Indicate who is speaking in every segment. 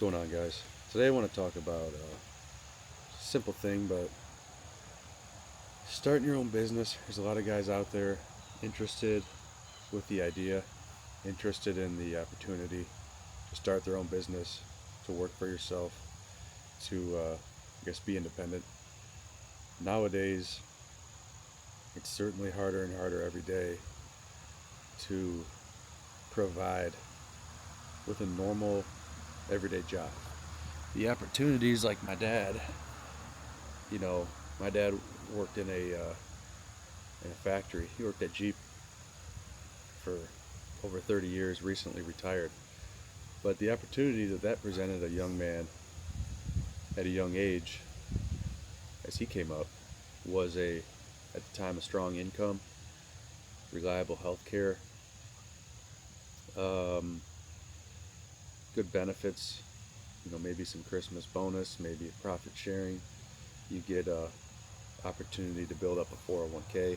Speaker 1: going on, guys? Today I want to talk about a simple thing, but starting your own business. There's a lot of guys out there interested with the idea, interested in the opportunity to start their own business, to work for yourself, to be independent. Nowadays, it's certainly harder and harder every day to provide with a normal, everyday job. The opportunities, like my dad, you know, my dad worked in a factory. He worked at Jeep for over 30 years, recently retired. But the opportunity that presented a young man at a young age, as he came up, was at the time, a strong income, reliable health care, um, good benefits, maybe some Christmas bonus, maybe a profit sharing. You get a opportunity to build up a 401k,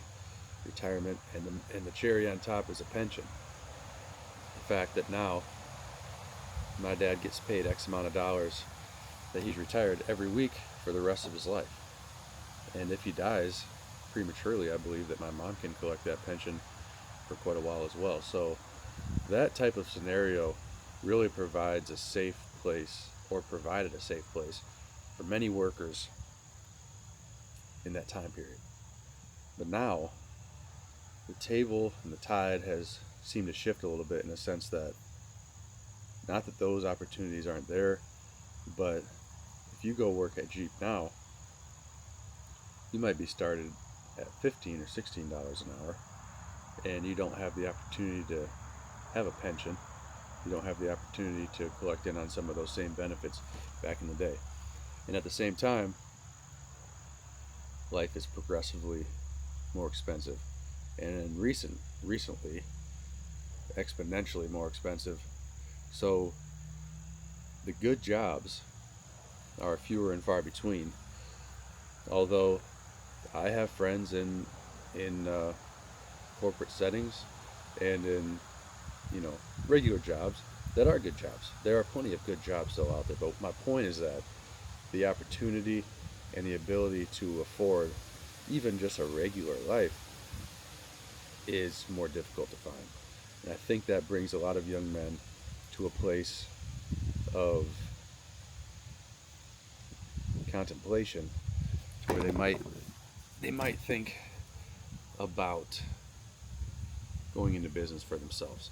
Speaker 1: retirement, and the cherry on top is a pension. The fact that now my dad gets paid X amount of dollars, that he's retired every week for the rest of his life. And if he dies prematurely, I believe that my mom can collect that pension for quite a while as well. So that type of scenario really provides a safe place, or provided a safe place, for many workers in that time period. But now, the table and the tide has seemed to shift a little bit, in the sense that, not that those opportunities aren't there, but if you go work at Jeep now, you might be started at $15 or $16 an hour, and you don't have the opportunity to have a pension. You don't have the opportunity to collect in on some of those same benefits back in the day. And at the same time, life is progressively more expensive, and recently exponentially more expensive. So the good jobs are fewer and far between. Although I have friends in corporate settings and in regular jobs that are good jobs. There are plenty of good jobs still out there. But my point is that the opportunity and the ability to afford even just a regular life is more difficult to find. And I think that brings a lot of young men to a place of contemplation, where they might think about going into business for themselves.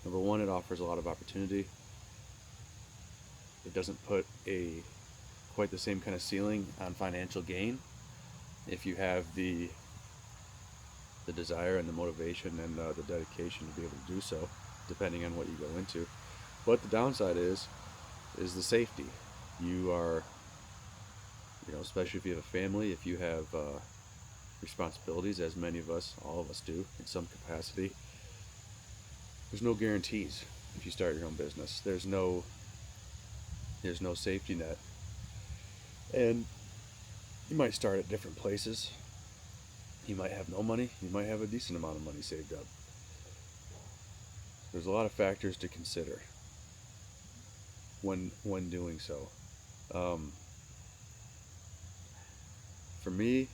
Speaker 1: Number one, it offers a lot of opportunity. It doesn't put quite the same kind of ceiling on financial gain if you have the desire and the motivation and the dedication to be able to do so, depending on what you go into. But the downside is the safety. You are, especially if you have a family, if you have responsibilities, as many of us, all of us do in some capacity, there's no guarantees. If you start your own business, there's no safety net, and you might start at different places. You might have no money, you might have a decent amount of money saved up. There's a lot of factors to consider when doing so. For me,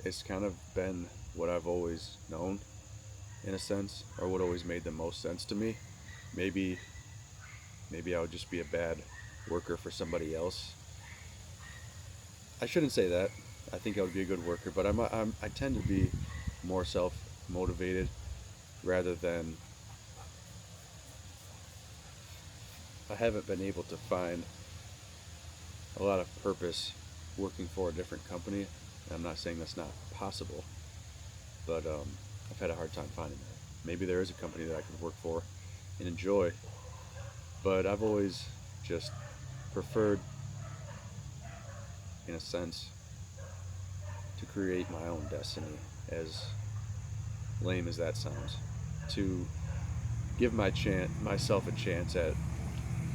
Speaker 1: it's kind of been what I've always known, in a sense, or what always made the most sense to me. Maybe I would just be a bad worker for somebody else. I shouldn't say that. I think I would be a good worker, but I tend to be more self-motivated, rather than, I haven't been able to find a lot of purpose working for a different company. I'm not saying that's not possible, but I've had a hard time finding that. Maybe there is a company that I could work for and enjoy, but I've always just preferred, in a sense, to create my own destiny, as lame as that sounds, to give myself a chance at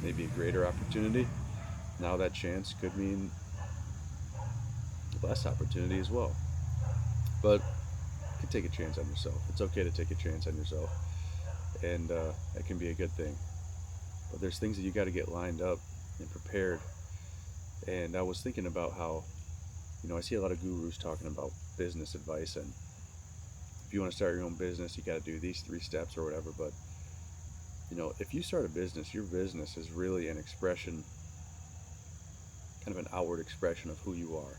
Speaker 1: maybe a greater opportunity. Now that chance could mean less opportunity as well, but you can take a chance on yourself. It's okay to take a chance on yourself, and it can be a good thing. But there's things that you got to get lined up and prepared. And I was thinking about how, I see a lot of gurus talking about business advice, and if you want to start your own business, you got to do these 3 steps or whatever. But, if you start a business, your business is really an expression, kind of an outward expression of who you are,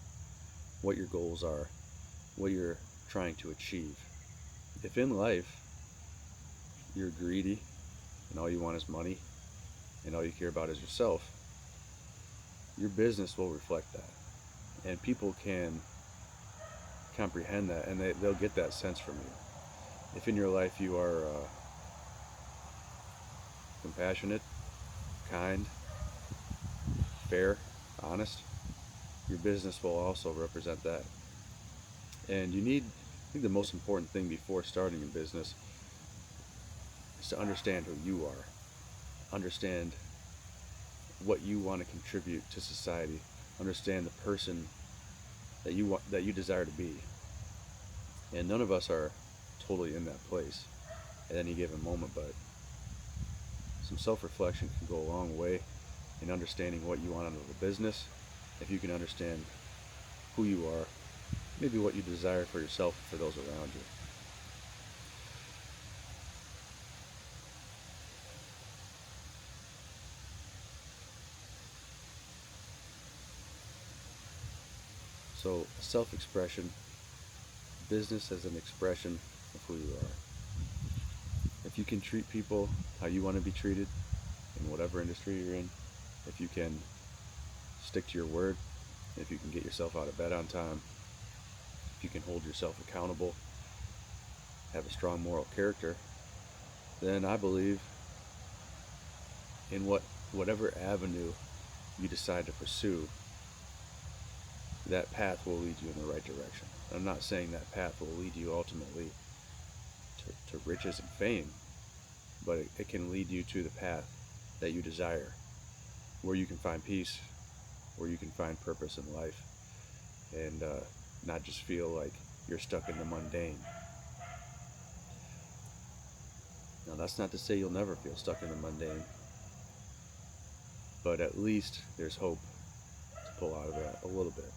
Speaker 1: what your goals are, what you're trying to achieve. If in life you're greedy and all you want is money and all you care about is yourself, your business will reflect that. And people can comprehend that, and they'll get that sense from you. If in your life you are compassionate, kind, fair, honest, your business will also represent that. And I think the most important thing before starting a business is to understand who you are, understand what you want to contribute to society, understand the person that you desire to be. And none of us are totally in that place at any given moment, but some self-reflection can go a long way in understanding what you want out of a business. If you can understand who you are, maybe what you desire for yourself and for those around you. So, self-expression, business as an expression of who you are. If you can treat people how you want to be treated in whatever industry you're in, if you can stick to your word, if you can get yourself out of bed on time, if you can hold yourself accountable, have a strong moral character, then I believe in whatever avenue you decide to pursue, that path will lead you in the right direction. I'm not saying that path will lead you ultimately to riches and fame, but it can lead you to the path that you desire, where you can find peace, where you can find purpose in life, and not just feel like you're stuck in the mundane. Now, that's not to say you'll never feel stuck in the mundane, but at least there's hope to pull out of that a little bit.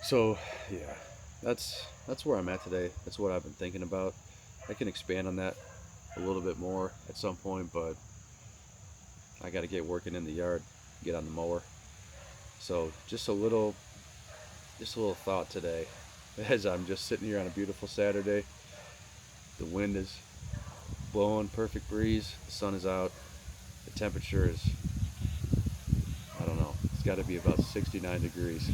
Speaker 1: So, yeah, that's where I'm at today. That's what I've been thinking about. I can expand on that a little bit more at some point, but I got to get working in the yard, get on the mower. So, just a little thought today, as I'm just sitting here on a beautiful Saturday. The wind is blowing, perfect breeze. The sun is out. The temperature is, I don't know, it's got to be about 69 degrees.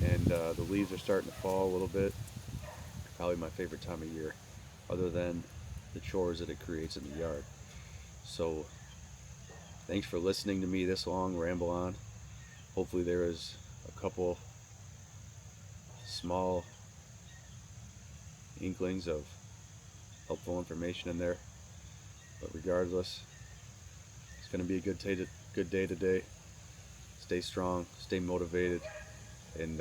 Speaker 1: And the leaves are starting to fall a little bit. Probably my favorite time of year, other than the chores that it creates in the yard. So, thanks for listening to me this long ramble on. Hopefully there is a couple small inklings of helpful information in there. But regardless, it's going to be a good day today. Stay strong, stay motivated, and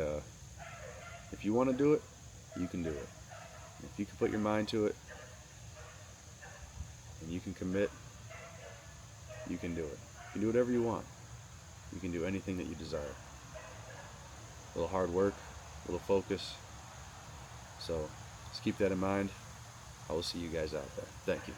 Speaker 1: if you want to do it, you can do it. If you can put your mind to it, and you can commit, you can do it. You can do whatever you want. You can do anything that you desire. A little hard work, a little focus. So just keep that in mind. I will see you guys out there. Thank you.